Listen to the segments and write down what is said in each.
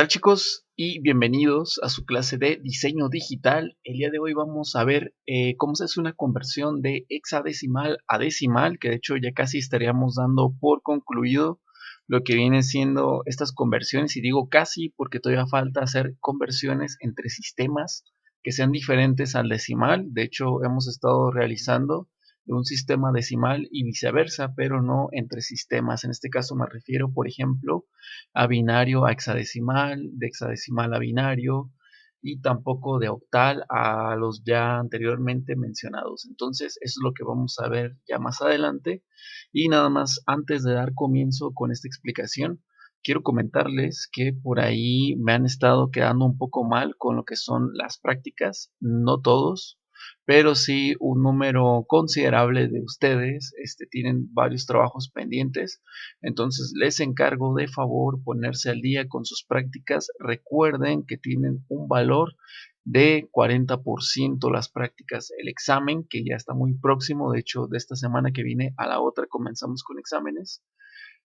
tal, chicos? Y bienvenidos a su clase de diseño digital. El día de hoy vamos a ver cómo se hace una conversión de hexadecimal a decimal, que de hecho ya casi estaríamos dando por concluido lo que vienen siendo estas conversiones, y digo casi porque todavía falta hacer conversiones entre sistemas que sean diferentes al decimal. De hecho, hemos estado realizando de un sistema decimal y viceversa, pero no entre sistemas. En este caso me refiero, por ejemplo, a binario a hexadecimal, de hexadecimal a binario, y tampoco de octal a los ya anteriormente mencionados. Entonces, eso es lo que vamos a ver ya más adelante. Y nada más, antes de dar comienzo con esta explicación, quiero comentarles que por ahí me han estado quedando un poco mal con lo que son las prácticas, no todos, pero sí un número considerable de ustedes tienen varios trabajos pendientes. Entonces les encargo de favor ponerse al día con sus prácticas. Recuerden que tienen un valor de 40% las prácticas. El examen, que ya está muy próximo, de hecho de esta semana que viene a la otra comenzamos con exámenes,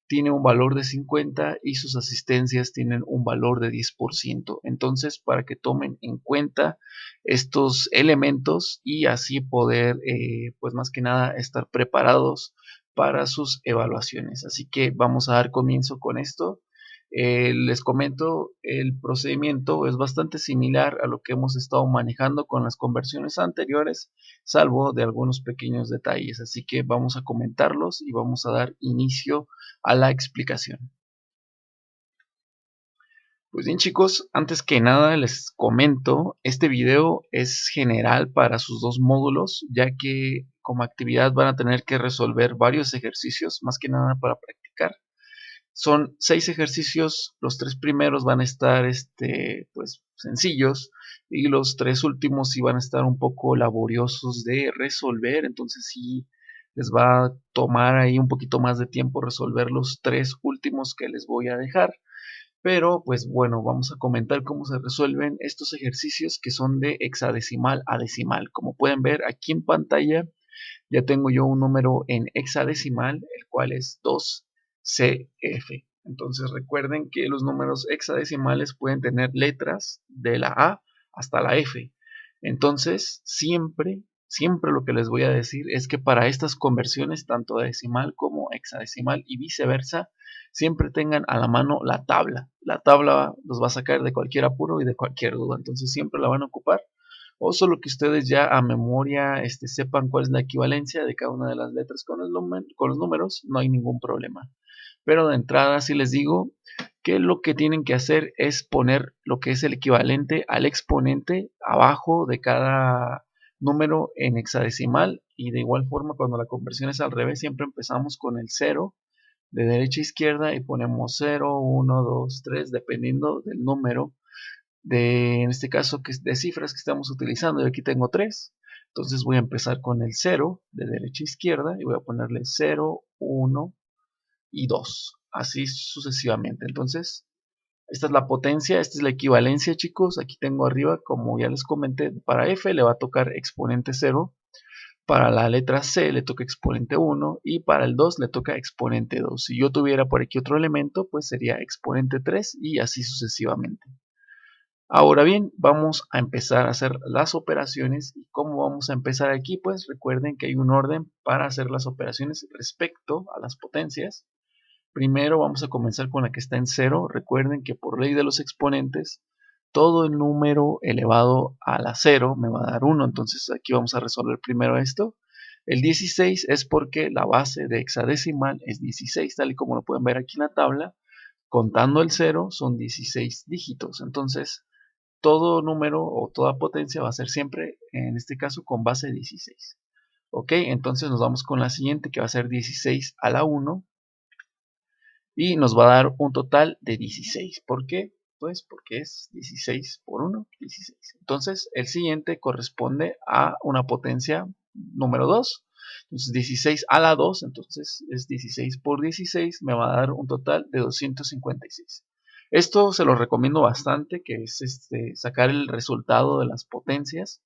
tiene un valor de 50 y sus asistencias tienen un valor de 10%. Entonces, para que tomen en cuenta estos elementos y así poder, pues más que nada, estar preparados para sus evaluaciones. Así que vamos a dar comienzo con esto. Les comento, el procedimiento es bastante similar a lo que hemos estado manejando con las conversiones anteriores, salvo de algunos pequeños detalles. Así que vamos a comentarlos y vamos a dar inicio a la explicación. Pues bien, chicos, antes que nada les comento, este video es general para sus dos módulos, ya que como actividad van a tener que resolver varios ejercicios, más que nada para practicar. Son 6 ejercicios, los 3 primeros van a estar pues sencillos, y los 3 últimos sí van a estar un poco laboriosos de resolver. Entonces sí les va a tomar ahí un poquito más de tiempo resolver los 3 últimos que les voy a dejar. Pero pues bueno, vamos a comentar cómo se resuelven estos ejercicios que son de hexadecimal a decimal. Como pueden ver aquí en pantalla, ya tengo yo un número en hexadecimal, el cual es 2CF. Entonces recuerden que los números hexadecimales pueden tener letras de la A hasta la F. Entonces siempre lo que les voy a decir es que para estas conversiones, tanto de decimal como hexadecimal y viceversa, siempre tengan a la mano la tabla. La tabla los va a sacar de cualquier apuro y de cualquier duda. Entonces siempre la van a ocupar, o solo que ustedes ya a memoria sepan cuál es la equivalencia de cada una de las letras con los números, no hay ningún problema. Pero de entrada sí les digo que lo que tienen que hacer es poner lo que es el equivalente al exponente abajo de cada número en hexadecimal, y de igual forma cuando la conversión es al revés siempre empezamos con el 0 de derecha a izquierda y ponemos 0, 1, 2, 3 dependiendo del número en este caso, de cifras que estamos utilizando. Y aquí tengo 3. Entonces voy a empezar con el 0 de derecha a izquierda y voy a ponerle 0, 1 y 2. Así sucesivamente. Entonces, esta es la potencia, esta es la equivalencia, chicos. Aquí tengo arriba, como ya les comenté, para F le va a tocar exponente 0. Para la letra C le toca exponente 1 y para el 2 le toca exponente 2. Si yo tuviera por aquí otro elemento, pues sería exponente 3 y así sucesivamente. Ahora bien, vamos a empezar a hacer las operaciones. ¿Y cómo vamos a empezar aquí? Pues recuerden que hay un orden para hacer las operaciones respecto a las potencias. Primero vamos a comenzar con la que está en 0. Recuerden que por ley de los exponentes, todo el número elevado a la 0 me va a dar 1. Entonces aquí vamos a resolver primero esto. El 16 es porque la base de hexadecimal es 16, tal y como lo pueden ver aquí en la tabla. Contando el 0 son 16 dígitos. Entonces todo número o toda potencia va a ser siempre, en este caso, con base 16. Ok, entonces nos vamos con la siguiente, que va a ser 16 a la 1 y nos va a dar un total de 16. ¿Por qué? Pues porque es 16 por 1, 16. Entonces el siguiente corresponde a una potencia número 2. Entonces 16 a la 2, entonces es 16 por 16, me va a dar un total de 256. Esto se lo recomiendo bastante, que es sacar el resultado de las potencias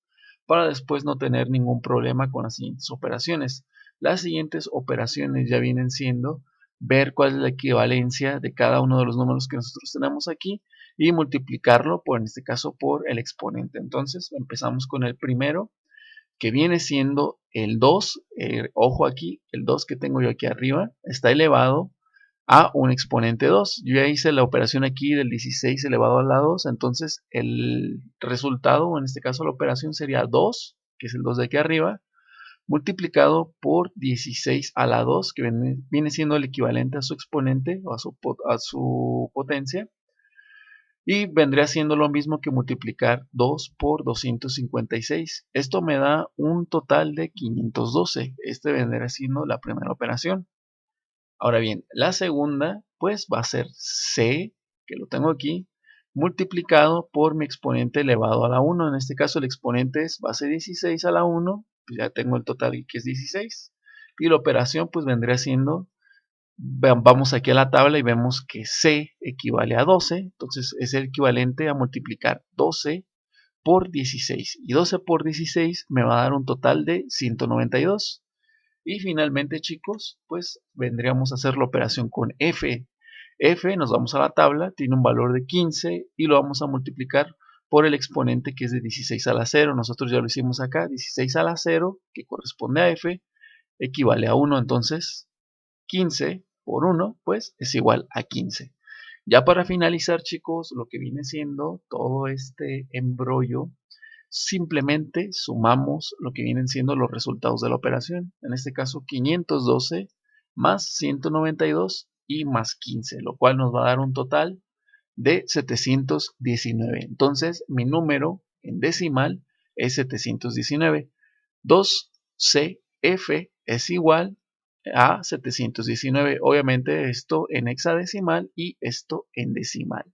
para después no tener ningún problema con las siguientes operaciones. Las siguientes operaciones ya vienen siendo ver cuál es la equivalencia de cada uno de los números que nosotros tenemos aquí y multiplicarlo por, en este caso, por el exponente. Entonces empezamos con el primero, que viene siendo el 2, ojo aquí, el 2 que tengo yo aquí arriba, está elevado a un exponente 2. Yo ya hice la operación aquí del 16 elevado a la 2, entonces el resultado, en este caso la operación sería 2, que es el 2 de aquí arriba, multiplicado por 16 a la 2, que viene siendo el equivalente a su exponente o a su potencia, y vendría siendo lo mismo que multiplicar 2 por 256. Esto me da un total de 512. Este vendría siendo la primera operación. Ahora bien, la segunda pues va a ser C, que lo tengo aquí, multiplicado por mi exponente elevado a la 1. En este caso el exponente es base 16 a la 1, pues ya tengo el total que es 16. Y la operación pues vendría siendo, vamos aquí a la tabla y vemos que C equivale a 12, entonces es el equivalente a multiplicar 12 por 16. Y 12 por 16 me va a dar un total de 192. Y finalmente, chicos, pues vendríamos a hacer la operación con F. F, nos vamos a la tabla, tiene un valor de 15 y lo vamos a multiplicar por el exponente que es de 16 a la 0. Nosotros ya lo hicimos acá, 16 a la 0, que corresponde a F, equivale a 1. Entonces, 15 por 1, pues es igual a 15. Ya para finalizar, chicos, lo que viene siendo todo este embrollo, simplemente sumamos lo que vienen siendo los resultados de la operación. En este caso 512 más 192 y más 15, lo cual nos va a dar un total de 719. Entonces mi número en decimal es 719. 2CF es igual a 719. Obviamente esto en hexadecimal y esto en decimal.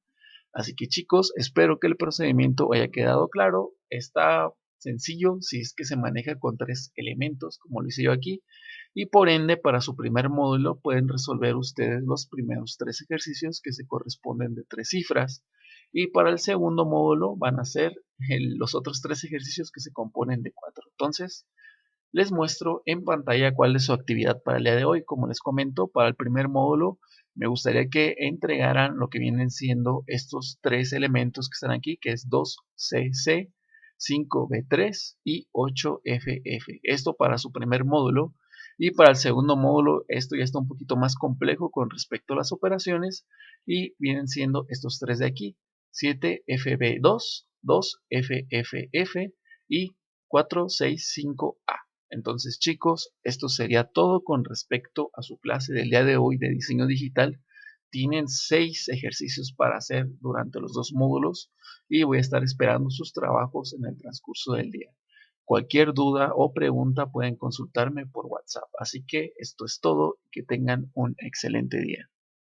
Así que chicos, espero que el procedimiento haya quedado claro. Está sencillo si es que se maneja con 3 elementos, como lo hice yo aquí. Y por ende, para su primer módulo pueden resolver ustedes los primeros 3 ejercicios que se corresponden de 3 cifras. Y para el segundo módulo van a ser los otros 3 ejercicios que se componen de 4. Entonces, les muestro en pantalla cuál es su actividad para el día de hoy. Como les comento, para el primer módulo me gustaría que entregaran lo que vienen siendo estos 3 elementos que están aquí, que es 2CC, 5B3 y 8FF. Esto para su primer módulo. Y para el segundo módulo esto ya está un poquito más complejo con respecto a las operaciones y vienen siendo estos 3 de aquí, 7FB2, 2FFF y 465A. Entonces chicos, esto sería todo con respecto a su clase del día de hoy de diseño digital. Tienen 6 ejercicios para hacer durante los 2 módulos y voy a estar esperando sus trabajos en el transcurso del día. Cualquier duda o pregunta pueden consultarme por WhatsApp. Así que esto es todo y que tengan un excelente día.